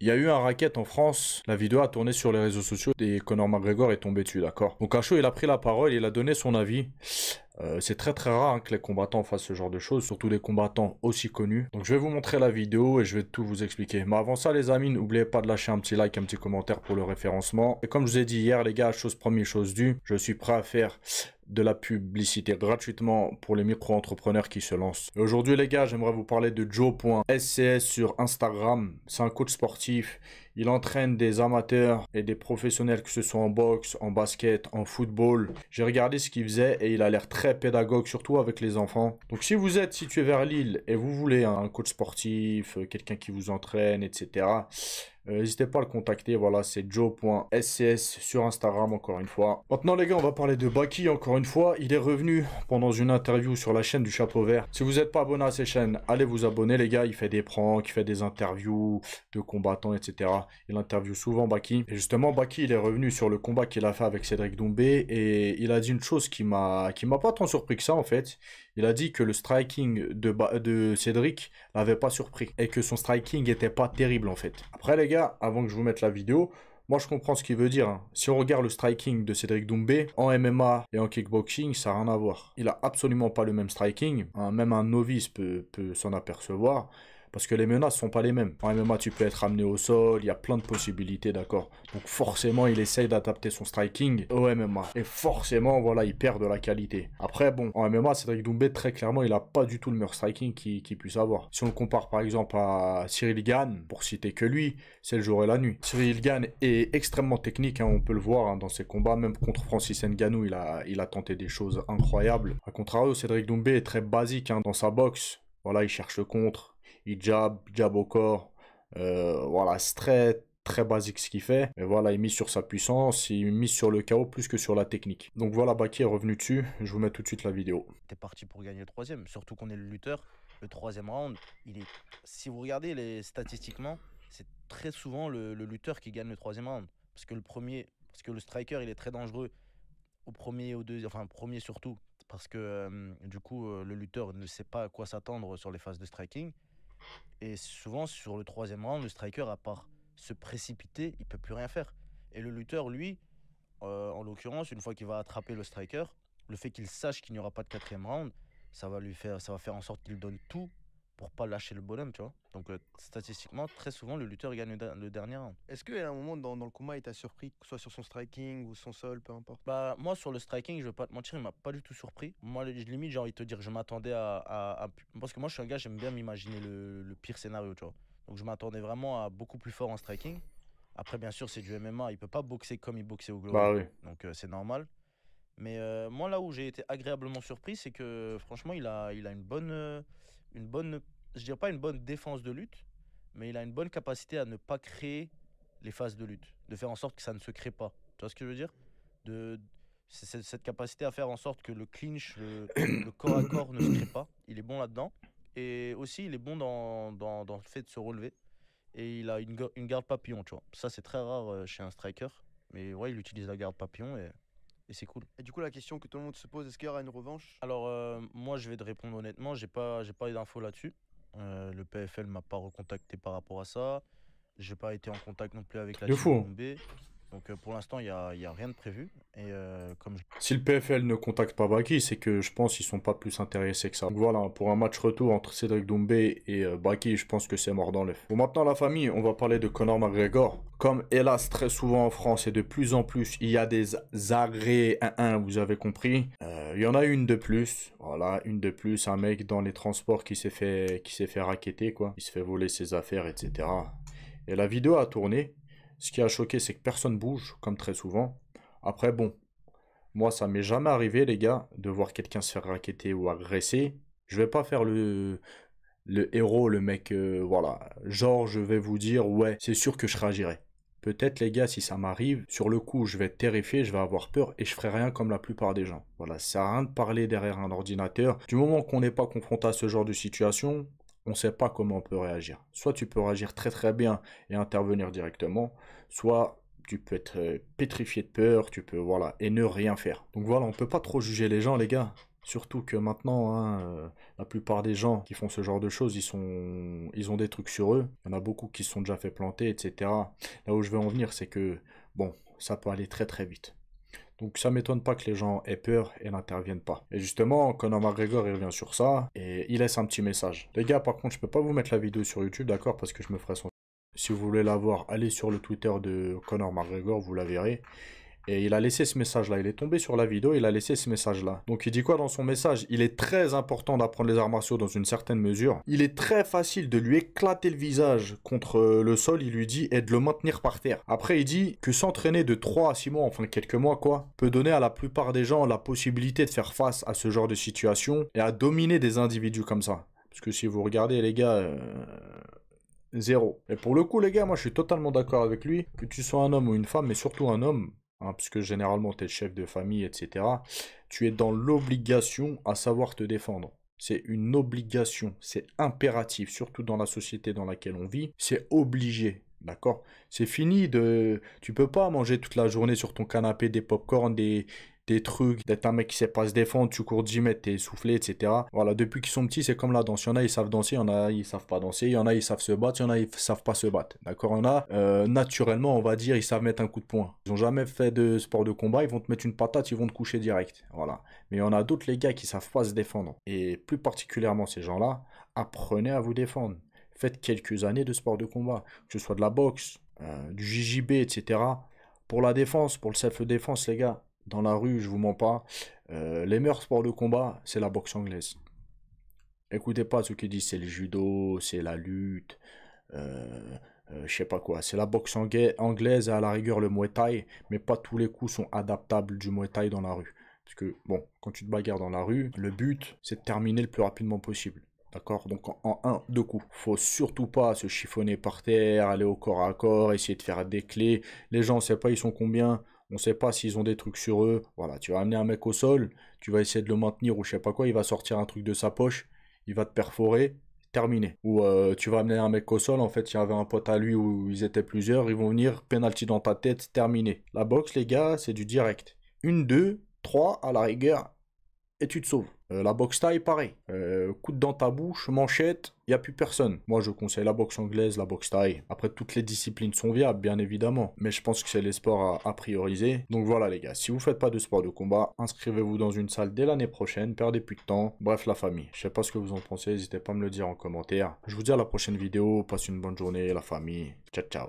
Il y a eu un racket en France, la vidéo a tourné sur les réseaux sociaux et Conor McGregor est tombé dessus, d'accord? Donc à chaud, il a pris la parole, il a donné son avis. C'est très très rare que les combattants fassent ce genre de choses, surtout les combattants aussi connus. Donc je vais vous montrer la vidéo et je vais tout vous expliquer. Mais avant ça les amis, n'oubliez pas de lâcher un petit like, un petit commentaire pour le référencement. Et comme je vous ai dit hier les gars, chose promise, chose due, je suis prêt à faire de la publicité gratuitement pour les micro-entrepreneurs qui se lancent. Et aujourd'hui les gars, j'aimerais vous parler de Joe.scs sur Instagram. C'est un coach sportif. Il entraîne des amateurs et des professionnels, que ce soit en boxe, en basket, en football. J'ai regardé ce qu'il faisait et il a l'air très pédagogue, surtout avec les enfants. Donc si vous êtes situé vers Lille et vous voulez un coach sportif, quelqu'un qui vous entraîne, etc., n'hésitez pas à le contacter. Voilà, c'est joe.scs sur Instagram, encore une fois. Maintenant les gars, on va parler de Baki, encore une fois. Il est revenu pendant une interview sur la chaîne du Chapeau Vert. Si vous n'êtes pas abonné à ses chaînes, allez vous abonner les gars. Il fait des pranks, il fait des interviews de combattants, etc. Il interviewe souvent Baki. Et justement, Baki, il est revenu sur le combat qu'il a fait avec Cédric Doumbé. Et il a dit une chose qui m'a pas tant surpris que ça, en fait. Il a dit que le striking de Cédric l'avait pas surpris. Et que son striking était pas terrible, en fait. Après, les gars, avant que je vous mette la vidéo, moi je comprends ce qu'il veut dire. Hein. Si on regarde le striking de Cédric Doumbé, en MMA et en kickboxing, ça n'a rien à voir. Il a absolument pas le même striking. Hein, même un novice peut s'en apercevoir. Parce que les menaces sont pas les mêmes. En MMA, tu peux être amené au sol, il y a plein de possibilités, d'accord? Donc forcément, il essaye d'adapter son striking au MMA. Et forcément, voilà, il perd de la qualité. Après, bon, en MMA, Cédric Doumbé, très clairement, il a pas du tout le meilleur striking qu'il puisse avoir. Si on le compare par exemple à Cyril Gane, pour citer que lui, c'est le jour et la nuit. Cyril Gane est extrêmement technique, hein, on peut le voir hein, dans ses combats, même contre Francis Ngannou, il a tenté des choses incroyables. A contrario, Cédric Doumbé est très basique hein, dans sa boxe. Voilà, il cherche le contre. Il jab au corps. Voilà, c'est très basique ce qu'il fait. Mais voilà, il mise sur sa puissance, il mise sur le KO plus que sur la technique. Donc voilà, Baki est revenu dessus. Je vous mets tout de suite la vidéo. T'es parti pour gagner le troisième, surtout qu'on est le lutteur. Le troisième round, si vous regardez statistiquement, c'est très souvent le lutteur qui gagne le troisième round. Parce que le striker, il est très dangereux au premier et au deuxième, enfin premier surtout, parce que du coup, le lutteur ne sait pas à quoi s'attendre sur les phases de striking. Et souvent, sur le troisième round, le striker, à part se précipiter, il peut plus rien faire. Et le lutteur, lui, en l'occurrence, une fois qu'il va attraper le striker, le fait qu'il sache qu'il n'y aura pas de quatrième round, ça va faire en sorte qu'il donne tout pour pas lâcher le bonhomme, tu vois. Donc, statistiquement, très souvent, le lutteur gagne le dernier round. Est-ce qu'à un moment dans le combat, il t'a surpris, que ce soit sur son striking ou son sol, peu importe? Bah, moi, sur le striking, je vais pas te mentir, il m'a pas du tout surpris. Moi, limite, j'ai envie de te dire, je m'attendais parce que moi, je suis un gars, j'aime bien m'imaginer le pire scénario, tu vois. Donc, je m'attendais vraiment à beaucoup plus fort en striking. Après, bien sûr, c'est du MMA, il peut pas boxer comme il boxait au Bah Glory. oui. Donc, c'est normal. Mais moi, là où j'ai été agréablement surpris, c'est que franchement, il a je dirais pas une bonne défense de lutte, mais il a une bonne capacité à ne pas créer les phases de lutte, de faire en sorte que ça ne se crée pas. Tu vois ce que je veux dire? de, c'est cette capacité à faire en sorte que le clinch, le corps à corps ne se crée pas. Il est bon là-dedans. Et aussi, il est bon dans le fait de se relever. Et il a une garde papillon, tu vois. Ça, c'est très rare chez un striker. Mais ouais, il utilise la garde papillon et c'est cool. Et du coup, la question que tout le monde se pose, est-ce qu'il y aura une revanche? Alors, moi, je vais te répondre honnêtement, j'ai pas eu d'infos là-dessus. Le PFL m'a pas recontacté par rapport à ça. J'ai pas été en contact non plus avec la De team fou. Doumbé. Donc, pour l'instant, il y a rien de prévu. Et Si le PFL ne contacte pas Baki, c'est que je pense qu'ils sont pas plus intéressés que ça. Donc voilà, pour un match retour entre Cédric Doumbé et Baki, je pense que c'est mort dans l'œuf. Bon, maintenant la famille, on va parler de Conor McGregor. Comme hélas très souvent en France et de plus en plus, il y a des arrêts 1-1, vous avez compris. Il y en a une de plus, voilà, une de plus, un mec dans les transports qui s'est fait racketter quoi, il se fait voler ses affaires, etc. Et la vidéo a tourné. Ce qui a choqué, c'est que personne bouge, comme très souvent. Après, bon, moi, ça m'est jamais arrivé, les gars, de voir quelqu'un se faire racketter ou agresser. Je vais pas faire le héros, le mec, voilà. Genre, je vais vous dire, ouais, c'est sûr que je réagirai. Peut-être, les gars, si ça m'arrive, sur le coup, je vais être terrifié, je vais avoir peur et je ferai rien comme la plupart des gens. Voilà, ça sert à rien de parler derrière un ordinateur. Du moment qu'on n'est pas confronté à ce genre de situation, on ne sait pas comment on peut réagir. Soit tu peux réagir très très bien et intervenir directement, soit tu peux être pétrifié de peur, tu peux, voilà, et ne rien faire. Donc voilà, on peut pas trop juger les gens, les gars. Surtout que maintenant, hein, la plupart des gens qui font ce genre de choses, ils ont des trucs sur eux. Il y en a beaucoup qui se sont déjà fait planter, etc. Là où je veux en venir, c'est que, bon, ça peut aller très très vite. Donc ça m'étonne pas que les gens aient peur et n'interviennent pas. Et justement, Conor McGregor, il revient sur ça et il laisse un petit message. Les gars, par contre, je peux pas vous mettre la vidéo sur YouTube, d'accord, parce que je me ferai son... Si vous voulez la voir, allez sur le Twitter de Conor McGregor, vous la verrez. Et il a laissé ce message-là. Il est tombé sur la vidéo, il a laissé ce message-là. Donc il dit quoi dans son message? Il est très important d'apprendre les arts martiaux dans une certaine mesure. Il est très facile de lui éclater le visage contre le sol, il lui dit, et de le maintenir par terre. Après, il dit que s'entraîner de 3 à 6 mois, enfin quelques mois quoi, peut donner à la plupart des gens la possibilité de faire face à ce genre de situation et à dominer des individus comme ça. Parce que si vous regardez les gars... Zéro. Et pour le coup, les gars, moi je suis totalement d'accord avec lui. Que tu sois un homme ou une femme, mais surtout un homme, hein, puisque généralement tu es le chef de famille, etc. Tu es dans l'obligation à savoir te défendre. C'est une obligation, c'est impératif, surtout dans la société dans laquelle on vit. C'est obligé, d'accord? C'est fini de... Tu peux pas manger toute la journée sur ton canapé des pop-corn, des trucs, d'être un mec qui sait pas se défendre, tu cours 10 mètres, t'es essoufflé, etc. Voilà, depuis qu'ils sont petits, c'est comme la danse. Il y en a, ils savent danser, il y en a, ils savent pas danser, il y en a, ils savent se battre, il y en a, ils savent pas se battre. D'accord? Il y en a, naturellement, on va dire, ils savent mettre un coup de poing. Ils ont jamais fait de sport de combat, ils vont te mettre une patate, ils vont te coucher direct. Voilà. Mais il y en a d'autres, les gars, qui savent pas se défendre. Et plus particulièrement ces gens-là, apprenez à vous défendre. Faites quelques années de sport de combat, que ce soit de la boxe, du JJB, etc. Pour la défense, pour le self-défense, les gars, dans la rue, je vous mens pas, les meilleurs sports de combat, c'est la boxe anglaise. Écoutez pas ceux qui disent c'est le judo, c'est la lutte, je sais pas quoi. C'est la boxe anglaise et à la rigueur le Muay Thai, mais pas tous les coups sont adaptables du Muay Thai dans la rue. Parce que, bon, quand tu te bagarres dans la rue, le but, c'est de terminer le plus rapidement possible. D'accord? Donc en un, deux coups. Faut surtout pas se chiffonner par terre, aller au corps à corps, essayer de faire des clés. Les gens, on sait pas ils sont combien. On sait pas s'ils ont des trucs sur eux. Voilà, tu vas amener un mec au sol, tu vas essayer de le maintenir ou je sais pas quoi, il va sortir un truc de sa poche, il va te perforer, terminé. Ou tu vas amener un mec au sol, en fait, il y avait un pote à lui où ils étaient plusieurs, ils vont venir, penalty dans ta tête, terminé. La boxe, les gars, c'est du direct. Une, deux, trois, à la rigueur, et tu te sauves. La boxe taille, pareil. Coude dans ta bouche, manchette, il n'y a plus personne. Moi, je conseille la boxe anglaise, la boxe taille. Après, toutes les disciplines sont viables, bien évidemment. Mais je pense que c'est les sports à prioriser. Donc voilà, les gars. Si vous faites pas de sport de combat, inscrivez-vous dans une salle dès l'année prochaine. Perdez plus de temps. Bref, la famille. Je sais pas ce que vous en pensez. N'hésitez pas à me le dire en commentaire. Je vous dis à la prochaine vidéo. Passez une bonne journée, la famille. Ciao, ciao.